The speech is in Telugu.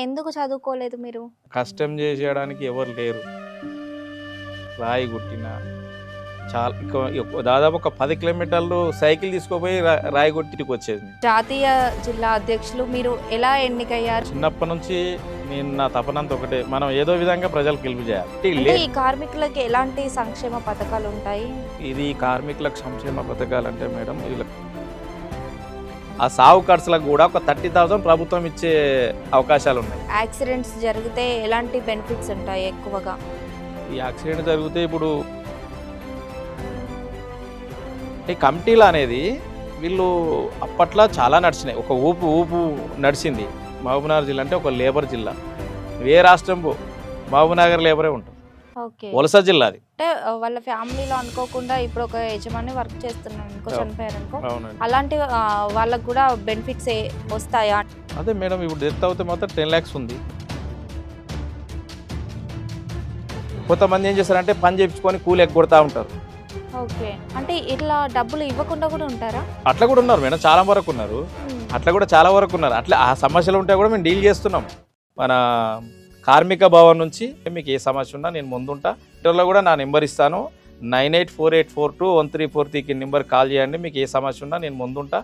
ఎందుకు చదువుకోలేదు మీరు? కష్టం చేసేయడానికి ఎవరు లేరు. రాయి గుట్టిన చాలా దాదాపు ఒక 10 కిలోమీటర్లు సైకిల్ తీసుకుపోయి రాయి కొట్టికి వచ్చేది. జాతీయ జిల్లా అధ్యక్షులు మీరు ఎలా ఎన్నికయ్యారు? చిన్నప్పటి నుంచి నేను నా తపనంత ఒకటే, మనం ఏదో విధంగా ప్రజలకు గెలుపు చేయాలి. అంటే ఈ కార్మికులకి ఎలాంటి సంక్షేమ పథకాలు ఉంటాయి? ఇది కార్మికులకు సంక్షేమ పథకాలు అంటే మేడం, వీళ్ళకి ఆ సాగు ఖర్చులకు కూడా ఒక 30,000 ప్రభుత్వం ఇచ్చే అవకాశాలు ఉన్నాయి. యాక్సిడెంట్స్ జరిగితే ఎలాంటి బెనిఫిట్స్ ఉంటాయి ఎక్కువగా? ఈ యాక్సిడెంట్ జరిగితే ఇప్పుడు ఈ కమిటీలు అనేది వీళ్ళు అప్పట్లో చాలా నడిచినాయి. ఒక ఊపు నడిచింది. మహబూబ్నగర్ జిల్లా అంటే ఒక లేబర్ జిల్లా. ఏ రాష్ట్రం మహబూబ్నగర్ లేబరే ఉంటుంది. ఓకే. వలస జిల్లా అది. అంటే వాళ్ళ ఫ్యామిలీలో అనుకోకుండా ఇప్పుడు ఒక యజమాని వర్క్ చేస్తున్నాను అనుకో, చనిపోయారు అనుకో, అవునండి. అలాంటి వాళ్ళకు కూడా బెనిఫిట్స్ వస్తాయా? అదే మేడం, ఇప్పుడు డెత్ అవుతే మాత్రం 10 lakhs ఉంది. కొంతమంది ఏం చేస్తారంటే పని చేయించుకొని కూలి ఎగ్గొడతా ఉంటారు. ఓకే. అంటే ఇట్లా డబ్బులు ఇవ్వకుండా కూడా ఉంటారా? అట్లా కూడా ఉన్నారు మేడం, చాలా వరకు ఉన్నారు. అట్లా కూడా చాలా వరకు ఉన్నారు. అట్లా ఆ సమస్యలు ఉంటే కూడా మేము డీల్ చేస్తున్నాం. మన కార్మిక భవన్ నుంచి మీకు ఏ సమస్య ఉన్నా నేను ముందుంటా. ట్విట్టర్లో కూడా నా నెంబర్ ఇస్తాను, 9848421343కి నెంబర్ కాల్ చేయండి. మీకు ఏ సమస్య ఉన్నా నేను ముందుంటా.